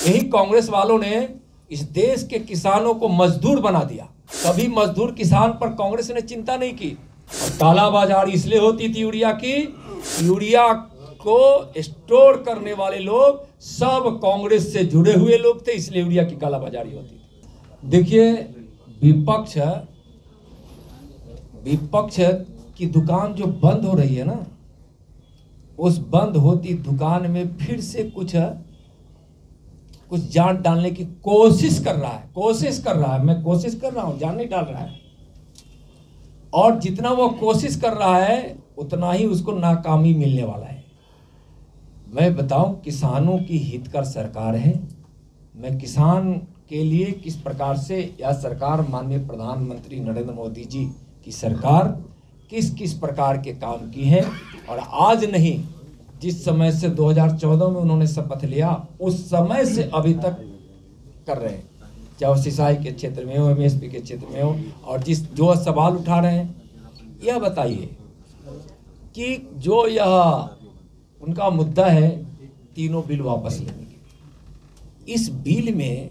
यही कांग्रेस वालों ने इस देश के किसानों को मजदूर बना दिया। कभी मजदूर किसान पर कांग्रेस ने चिंता नहीं की। कालाबाजारी इसलिए होती थी यूरिया की, यूरिया को स्टोर करने वाले लोग सब कांग्रेस से जुड़े हुए लोग थे, इसलिए यूरिया की कालाबाजारी होती थी। देखिए, विपक्ष की दुकान जो बंद हो रही है ना, उस बंद होती दुकान में फिर से कुछ जान डालने की कोशिश कर रहा है। मैं कोशिश कर रहा हूं, जान नहीं डाल रहा है। और जितना वो कोशिश कर रहा है उतना ही उसको नाकामी मिलने वाला है। मैं बताऊं, किसानों की हितकर सरकार है। मैं किसान के लिए किस प्रकार से यह सरकार, माननीय प्रधानमंत्री नरेंद्र मोदी जी की सरकार किस प्रकार के काम की है, और आज नहीं, जिस समय से 2014 में उन्होंने शपथ लिया उस समय से अभी तक कर रहे हैं, चाहे सिंचाई के क्षेत्र में हो, एमएसपी के क्षेत्र में हो। और जो सवाल उठा रहे हैं, यह बताइए कि जो यह उनका मुद्दा है तीनों बिल वापस लेने की, इस बिल में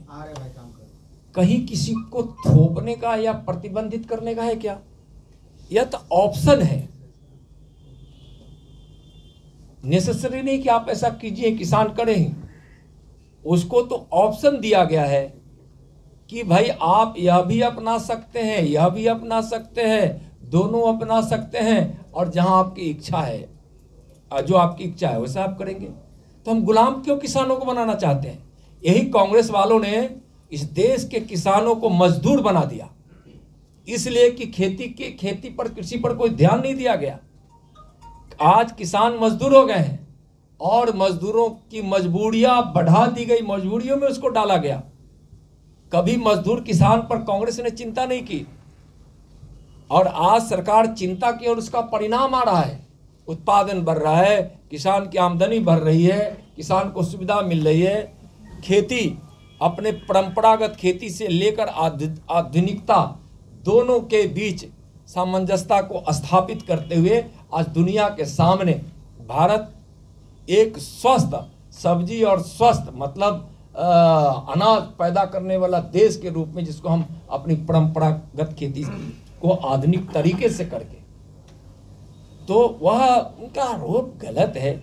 कहीं किसी को थोपने का या प्रतिबंधित करने का है क्या? यह तो ऑप्शन है, नेसेसरी नहीं कि आप ऐसा कीजिए, किसान करें। उसको तो ऑप्शन दिया गया है कि भाई आप यह भी अपना सकते हैं, यह भी अपना सकते हैं, दोनों अपना सकते हैं, और जहां आपकी इच्छा है, जो आपकी इच्छा है वैसा आप करेंगे। तो हम गुलाम क्यों किसानों को बनाना चाहते हैं? यही कांग्रेस वालों ने इस देश के किसानों को मजदूर बना दिया, इसलिए कि खेती पर, कृषि पर कोई ध्यान नहीं दिया गया। आज किसान मजदूर हो गए हैं और मजदूरों की मजबूरियां बढ़ा दी गई, मजबूरियों में उसको डाला गया। कभी मजदूर किसान पर कांग्रेस ने चिंता नहीं की, और आज सरकार चिंता की और उसका परिणाम आ रहा है। उत्पादन बढ़ रहा है, किसान की आमदनी बढ़ रही है, किसान को सुविधा मिल रही है। खेती, अपने परंपरागत खेती से लेकर आधुनिकता दोनों के बीच सामंजस्यता को स्थापित करते हुए आज दुनिया के सामने भारत एक स्वस्थ सब्जी और स्वस्थ मतलब अनाज पैदा करने वाला देश के रूप में, जिसको हम अपनी परंपरागत खेती को आधुनिक तरीके से करके, तो वह उनका आरोप गलत है।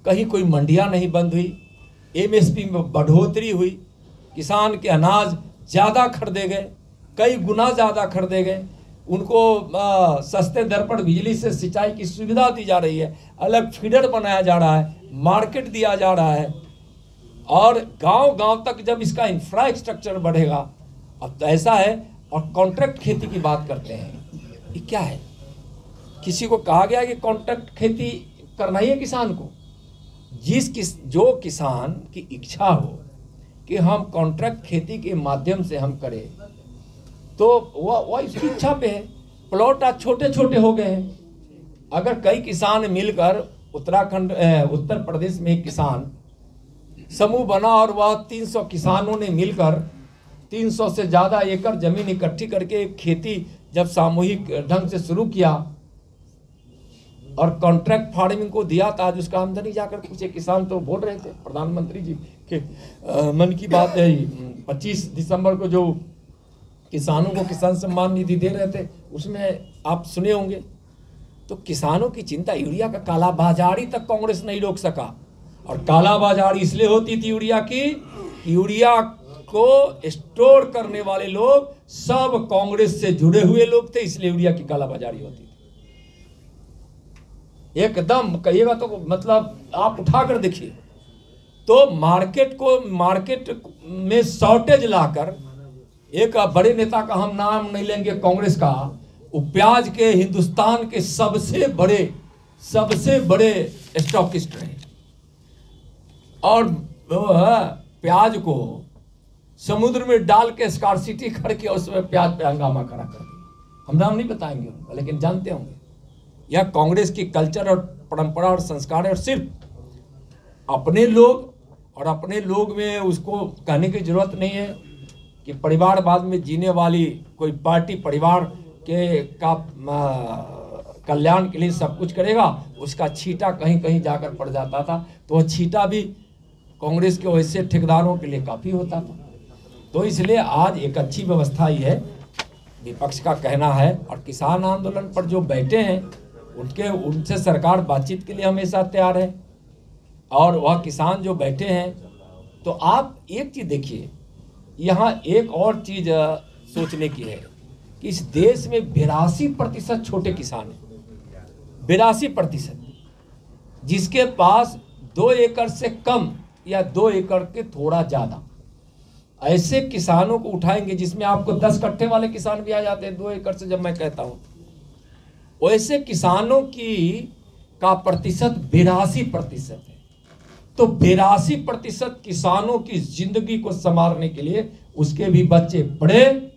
कहीं कोई मंडियां नहीं बंद हुई, एमएसपी में बढ़ोतरी हुई, किसान के अनाज ज़्यादा खरीदे गए, कई गुना ज़्यादा खरीदे गए, उनको सस्ते दर पर बिजली से सिंचाई की सुविधा दी जा रही है, अलग फीडर बनाया जा रहा है, मार्केट दिया जा रहा है, और गांव-गांव तक जब इसका इंफ्रास्ट्रक्चर बढ़ेगा। अब तो ऐसा है, और कॉन्ट्रैक्ट खेती की बात करते हैं, ये क्या है? किसी को कहा गया कि कॉन्ट्रैक्ट खेती करना ही है किसान को? जो किसान की इच्छा हो कि हम कॉन्ट्रैक्ट खेती के माध्यम से हम करें, तो वह इसकी इच्छा पे है। प्लॉट आज छोटे छोटे हो गए हैं। अगर कई किसान मिलकर उत्तर प्रदेश में एक किसान समूह बना और वह 300 किसानों ने मिलकर 300 से ज़्यादा एकड़ जमीन इकट्ठी करके खेती जब सामूहिक ढंग से शुरू किया और कॉन्ट्रैक्ट फार्मिंग को दिया, तो आज उसका आमदनी जाकर कुछ किसान तो बोल रहे थे, प्रधानमंत्री जी के मन की बात है 25 दिसंबर को जो किसानों को किसान सम्मान निधि दे रहे थे, उसमें आप सुने होंगे। तो किसानों की चिंता, यूरिया का कालाबाजारी तक कांग्रेस नहीं रोक सका। और कालाबाजारी इसलिए होती थी यूरिया की, यूरिया को स्टोर करने वाले लोग सब कांग्रेस से जुड़े हुए लोग थे, इसलिए यूरिया की कालाबाजारी होती थी। एकदम कहिएगा तो मतलब आप उठाकर देखिए, तो मार्केट में शॉर्टेज लाकर, एक बड़े नेता का हम नाम नहीं लेंगे कांग्रेस का, वो प्याज के हिंदुस्तान के सबसे बड़े स्टॉकिस्ट रहे, और प्याज को समुद्र में डाल के स्कार्सिटी करके उसमें प्याज पे हंगामा खड़ा कर दिया। हम नाम नहीं बताएंगे उनका, लेकिन जानते होंगे। यह कांग्रेस की कल्चर और परंपरा और संस्कार है, और सिर्फ अपने लोग में उसको कहने की जरूरत नहीं है कि परिवारवाद में जीने वाली कोई पार्टी परिवार के का कल्याण के लिए सब कुछ करेगा, उसका छींटा कहीं कहीं जाकर पड़ जाता था। तो वह छींटा भी कांग्रेस के वैसे ठेकेदारों के लिए काफ़ी होता था। तो इसलिए आज एक अच्छी व्यवस्था ही है, विपक्ष का कहना है। और किसान आंदोलन पर जो बैठे हैं उनसे सरकार बातचीत के लिए हमेशा तैयार है। और वह किसान जो बैठे हैं, तो आप एक चीज़ देखिए, यहाँ एक और चीज़ सोचने की है कि इस देश में 82% छोटे किसान हैं। 82%, जिसके पास 2 एकड़ से कम या 2 एकड़ के थोड़ा ज़्यादा, ऐसे किसानों को उठाएंगे, जिसमें आपको 10 कट्ठे वाले किसान भी आ जाते हैं 2 एकड़ से, जब मैं कहता हूँ वैसे किसानों का प्रतिशत 82% है। तो 82% किसानों की जिंदगी को संवारने के लिए उसके भी बच्चे पढ़े,